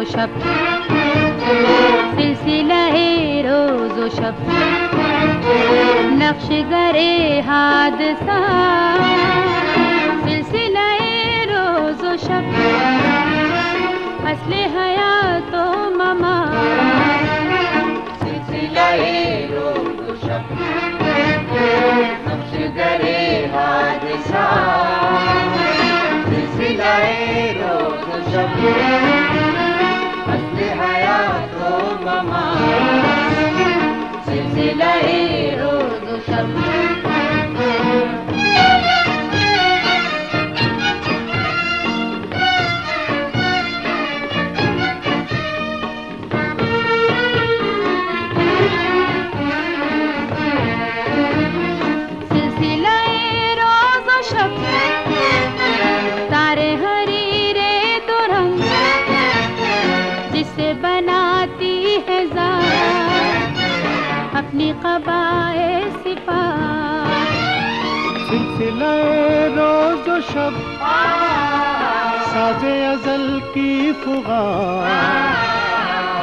शब, सिलसिला-ए रोज़ व शब, नक्श गरे हादसा, सिलसिला-ए रोज़ व शब, असले हयात व ममात, सिलसिला-ए रोज़ व शब, नक्श गरे हादसा, सिलसिला-ए रोज़ व शब, असले हयात व ममात, सिलसिला-ए रोज़ व शब। तारे हरीरे तो रंग जिससे बनाती है ज़ात अपनी क़बाए सिफ़ात। सिलसिला-ए रोज़ व शब, साज़े अज़ल की फ़ुग़ान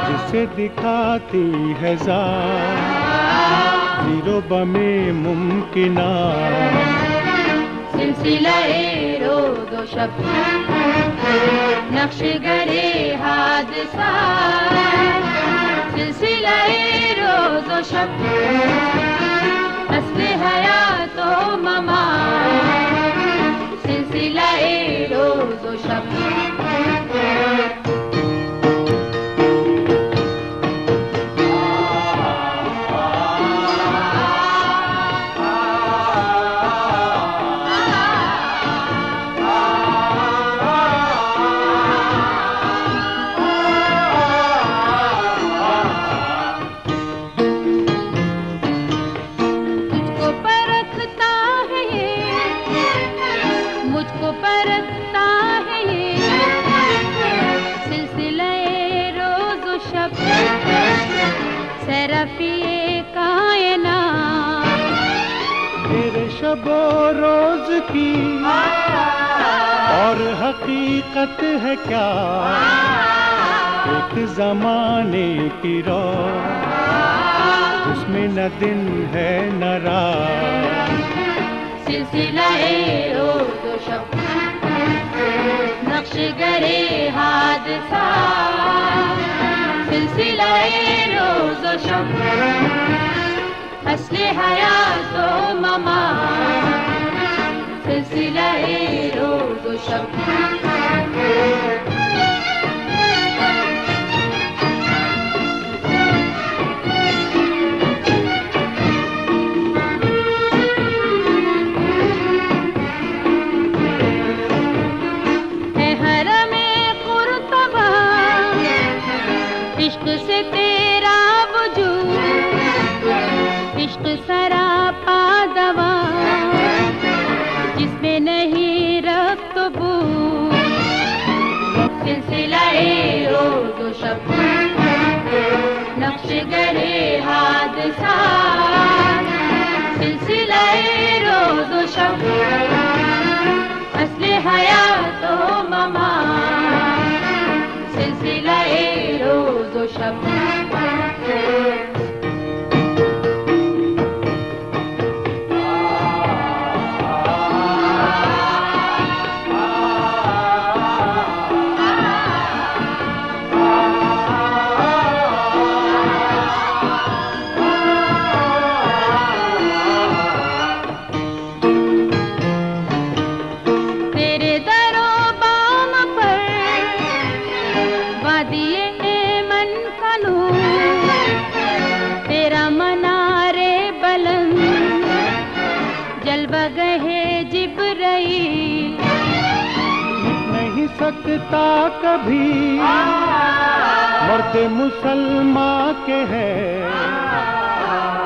जिसे दिखाती है ज़ात ज़ीरो बमे मुमकिनात। सिलसिला-ए रोज़ व शब, नक्श गरे हादसा, सिलसिला-ए रोज़ व शब, असले हयात व ममात, सिलसिला-ए रोज़ व शब। मुझको परखता है ये सिलसिला-ए रोज़ व शब, सैरफ़ी-ए कायनात। तेरे शबो रोज़ की और हकीकत है क्या, एक ज़माने की रात उसमें न दिन है न रात। सिलसिला-ए रोज़ व शब, नक्श गरे हादसा, सिलसिला-ए रोज़ व शब, असले हयात व ममात, सिलसिला-ए रोज़ व शब। इश्क से तेरा वजूद, इश्क सरापा दवा, जिसमें नहीं रक्त बूद। सिलसिला-ए रोज़ व शब, नक्श गरे हादसा, सिलसिला-ए रोज़ व शब, असले हयात व ममात, सिलसिला-ए रोज़ व शब। तेरे दरो बाम पर वादिए मन का नूर, तेरा मनारे बुलंद जलवा गहे जिब्राइल। नहीं सकता कभी मर्द मुसलमान के है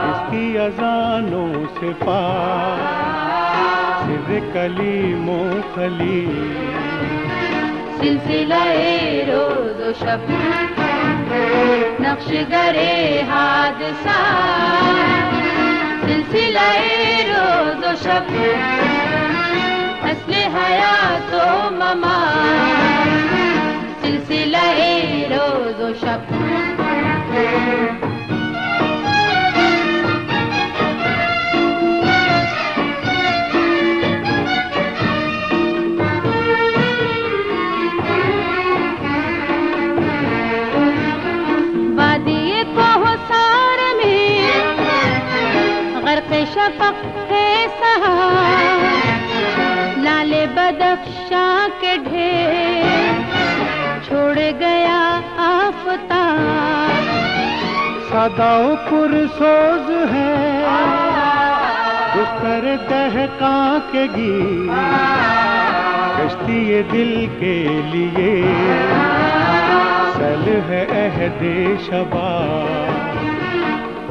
इसकी अज़ानों से पाक सिर कलीमो खलील। सिलसिला-ए रोज़ व शब, नक्श गरे हादसा, सिलसिला-ए रोज़ व शब, असले हयात व ममात, सिलसिला-ए रोज़ शब वादिए कोहसार में गर्क शफक है सहार लाले बदख्शा के ढेर छोड़ गया आफताब सदाओं पुरसोज है दुस्तर दहका के गीत कश्ती ये दिल के लिए सल है अहदे शबा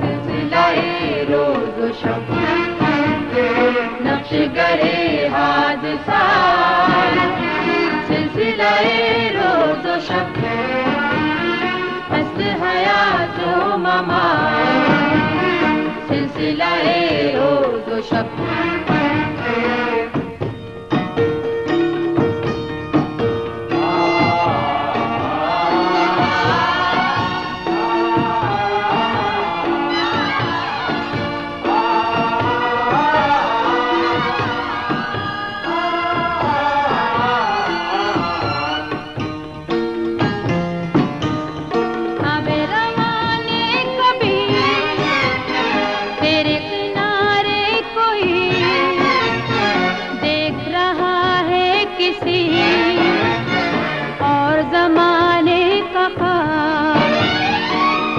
सिलसिलाए रोज़ व शब नक्श गरे हादसा सिलसिलाए रोज़ व शब अस्ल हयात व ममात सिलसिलाए रोज़ व शब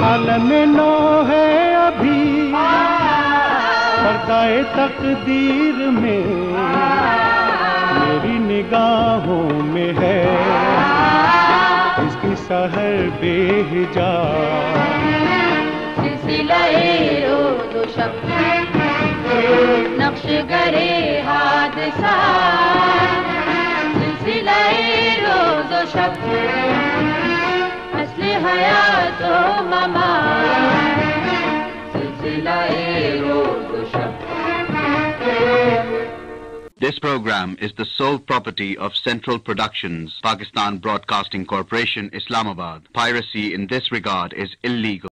आलम नो है अभी पर्दाए तकदीर में मेरी निगाहों में है इसकी सहर बेहिजा सिलसिलाए रोज़ व शब नक्श गरे हादसा सिलसिलाए रोज़ व शब अस्ल हयात व ममात सिलसिलाए रोज़ व शब This program is the sole property of Central Productions, Pakistan Broadcasting Corporation, Islamabad. Piracy in this regard is illegal.